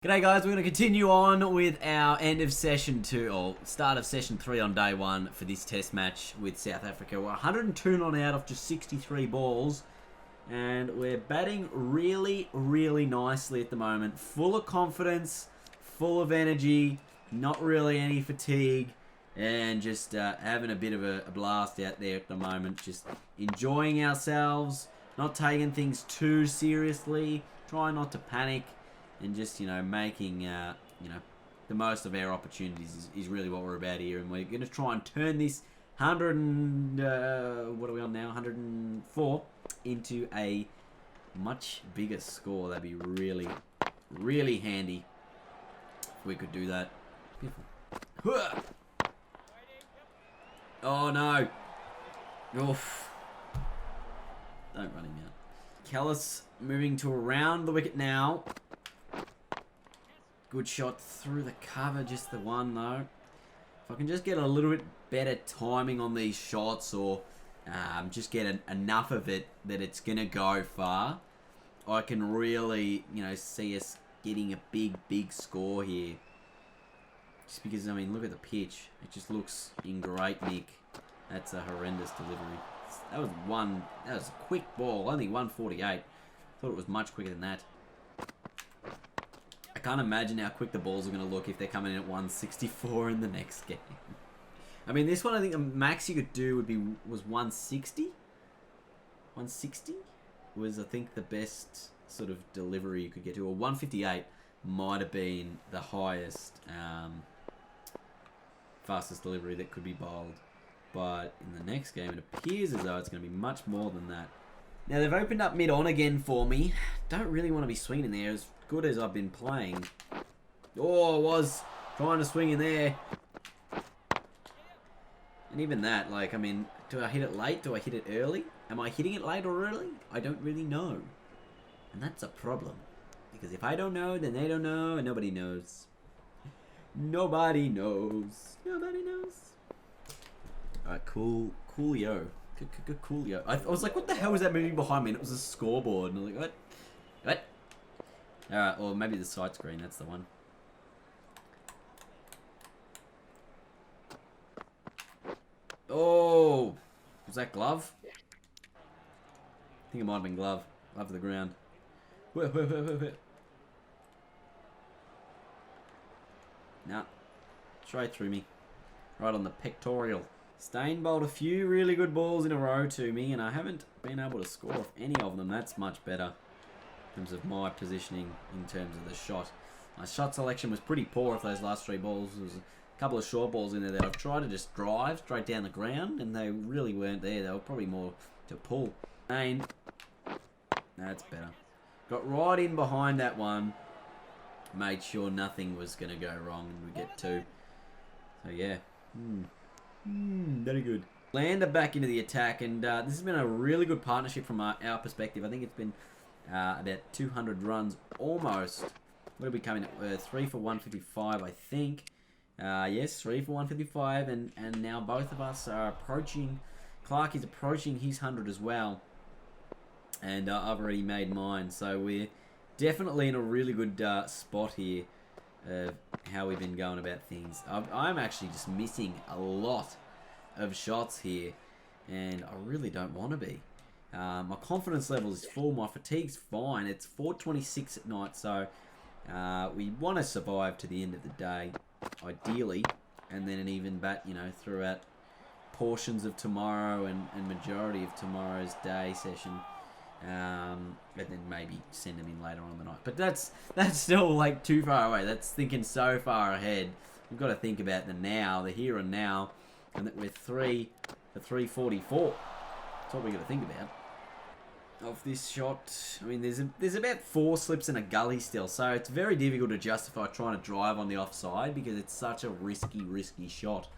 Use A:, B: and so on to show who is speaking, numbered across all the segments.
A: G'day guys, we're going to continue on with our end of session 2, or start of session 3 on day 1 for this test match with South Africa. We're 102 not out off just 63 balls, and we're batting really, really nicely at the moment. Full of confidence, full of energy, not really any fatigue, and just having a bit of a blast out there at the moment. Just enjoying ourselves, not taking things too seriously, trying not to panic. And just, making, the most of our opportunities is really what we're about here. And we're going to try and turn this 100 and, what are we on now? 104 into a much bigger score. That'd be really, really handy if we could do that. Beautiful. Oh, no. Oof. Don't run him out. Callis moving to around the wicket now. Good shot through the cover, just the one though. If I can just get a little bit better timing on these shots, or just get enough of it that it's going to go far, I can really, see us getting a big score here. Just because, look at the pitch. It just looks in great nick. That's a horrendous delivery. That was a quick ball, only 148. Thought it was much quicker than that. I can't imagine how quick the balls are going to look if they're coming in at 164 in the next game. This one I think the max you could do was 160. 160 was, I think, the best sort of delivery you could get to. Or 158 might have been the highest, fastest delivery that could be bowled. But in the next game, it appears as though it's going to be much more than that. Now, they've opened up mid-on again for me. Don't really want to be swinging there as good as I've been playing. Oh, I was trying to swing in there. And even that, do I hit it late? Do I hit it early? Am I hitting it late or early? I don't really know. And that's a problem. Because if I don't know, then they don't know, and nobody knows. Nobody knows. Nobody knows. Alright, coolio. Coolio. I was like, what the hell was that moving behind me? And it was a scoreboard. And I was like, what? Alright, or maybe the side screen, that's the one. Oh! Was that glove? I think it might have been glove. Glove to the ground. Nah. Straight through me. Right on the pectoral. Stain bowled a few really good balls in a row to me, and I haven't been able to score off any of them. That's much better in terms of my positioning, in terms of the shot. My shot selection was pretty poor off those last 3 balls. There was a couple of short balls in there that I've tried to just drive straight down the ground, and they really weren't there. They were probably more to pull. Stain. That's better. Got right in behind that one. Made sure nothing was going to go wrong, and we get 2. So yeah. Very good. Lander back into the attack, and this has been a really good partnership from our perspective. I think it's been about 200 runs almost. We'll be coming at 3 for 155, I think. Yes, 3 for 155, and now both of us are approaching. Clark is approaching his 100 as well, and I've already made mine. So we're definitely in a really good spot here. How we've been going about things. I'm actually just missing a lot of shots here, and I really don't want to be. My confidence level is full. My fatigue's fine. It's 4:26 at night, so we want to survive to the end of the day, ideally, and then an even bat, throughout portions of tomorrow and majority of tomorrow's day session. And then maybe send them in later on in the night. But that's still too far away. That's thinking so far ahead. We've got to think about the now, the here and now, and that we're 3 for 344. That's what we've got to think about. Of this shot, there's about 4 slips and a gully still, so it's very difficult to justify trying to drive on the offside because it's such a risky shot.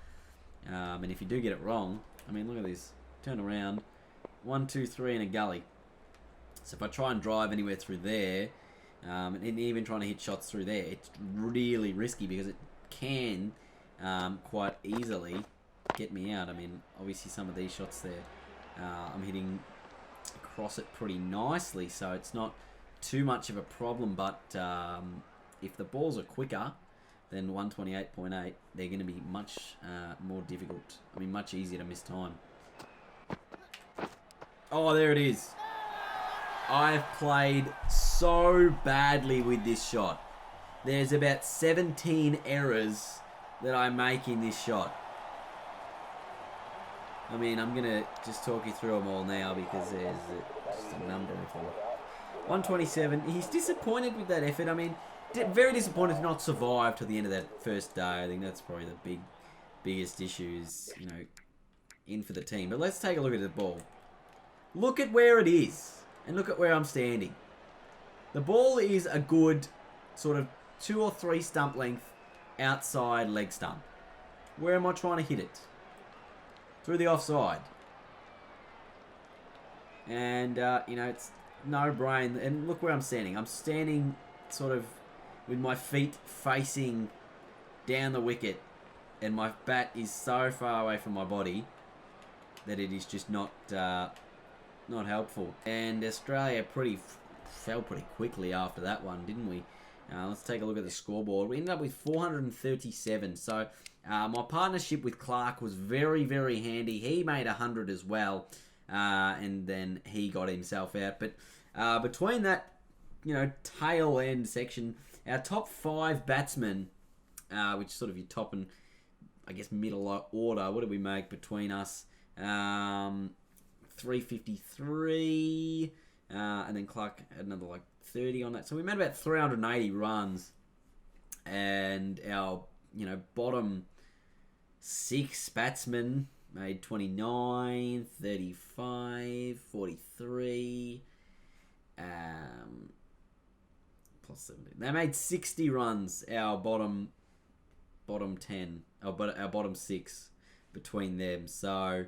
A: And if you do get it wrong, look at this. Turn around, 1, 2, 3, and a gully. So if I try and drive anywhere through there, and even trying to hit shots through there, it's really risky because it can quite easily get me out. Obviously some of these shots there, I'm hitting across it pretty nicely, so it's not too much of a problem, but if the balls are quicker than 128.8, they're going to be much more difficult. I mean, much easier to miss time. Oh, there it is. I've played so badly with this shot. There's about 17 errors that I make in this shot. I mean, I'm going to just talk you through them all now because there's just a number of them. 127. He's disappointed with that effort. I mean, very disappointed to not survive to the end of that first day. I think that's probably the biggest issues, you know, in for the team. But let's take a look at the ball. Look at where it is. And look at where I'm standing. The ball is a good sort of 2 or 3 stump length outside leg stump. Where am I trying to hit it? Through the offside. And, you know, it's no brain. And look where I'm standing. I'm standing sort of with my feet facing down the wicket. And my bat is so far away from my body that it is just not helpful. And Australia fell pretty quickly after that one, didn't we? Let's take a look at the scoreboard. We ended up with 437. So my partnership with Clark was very, very handy. He made 100 as well, and then he got himself out. But between that, you know, tail end section, our top 5 batsmen, which is sort of your top and I guess middle order. What did we make between us? 353, and then Clark had another like 30 on that. So we made about 380 runs, and our, you know, bottom 6 batsmen made 29, 35, 43, plus 17. They made 60 runs. Our bottom 10, our bottom 6 between them. So.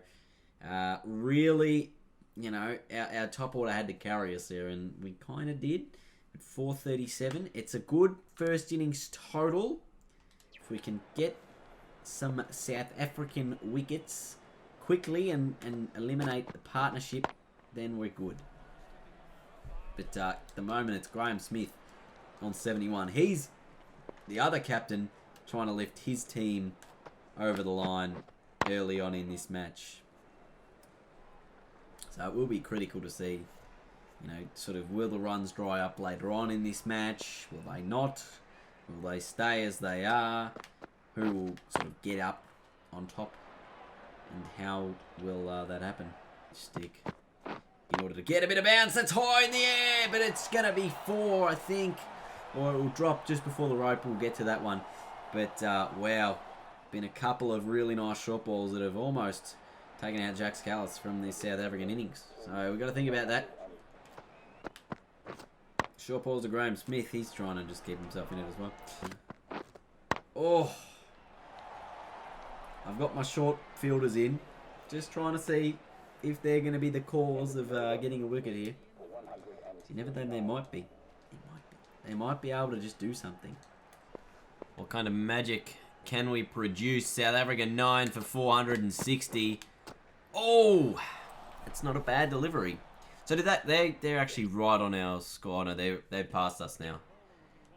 A: Really, you know, our top order had to carry us there, and we kind of did. At 437, it's a good first innings total. If we can get some South African wickets quickly and eliminate the partnership, then we're good. But at the moment, it's Graham Smith on 71. He's the other captain trying to lift his team over the line early on in this match. So it will be critical to see, you know, sort of will the runs dry up later on in this match? Will they not? Will they stay as they are? Who will sort of get up on top? And how will that happen? Stick in order to get a bit of bounce. That's high in the air, but it's going to be 4, I think. Or it will drop just before the rope. We'll get to that one. But, wow. Been a couple of really nice short balls that have almost taking out Jack Callis from the South African innings. So we've got to think about that. Short balls to Graham Smith. He's trying to just keep himself in it as well. Oh. I've got my short fielders in. Just trying to see if they're going to be the cause of getting a wicket here. You never know, they might be. They might be able to just do something. What kind of magic can we produce? South Africa 9 for 460. Oh, it's not a bad delivery. So did that? They're actually right on our score. No, they passed us now.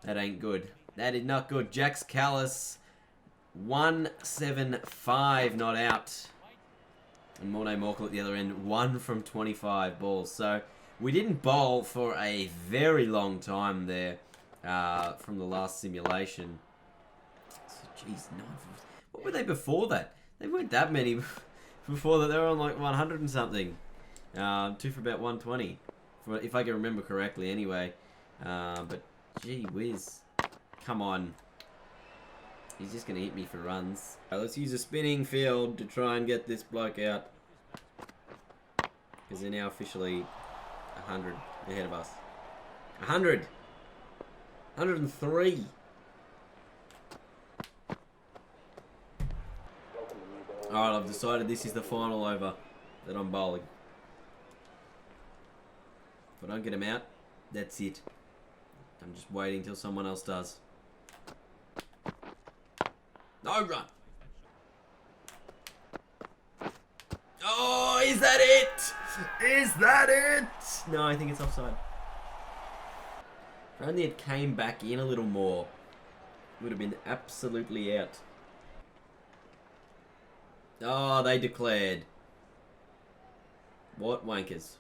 A: That ain't good. That is not good. Jax Callis, 175 not out, and Morne Morkel at the other end, 1 from 25 balls. So we didn't bowl for a very long time there from the last simulation. So, geez, 9. What were they before that? They weren't that many. Before that, they were on like 100 and something. 2 for about 120, if I can remember correctly anyway. But, gee whiz. Come on. He's just going to hit me for runs. Right, let's use a spinning field to try and get this bloke out. Because they're now officially 100 ahead of us. 100! 103! Alright, I've decided this is the final over that I'm bowling. If I don't get him out, that's it. I'm just waiting till someone else does. No run! Oh, is that it? Is that it? No, I think it's offside. If only it came back in a little more, would have been absolutely out. Oh, they declared. What wankers.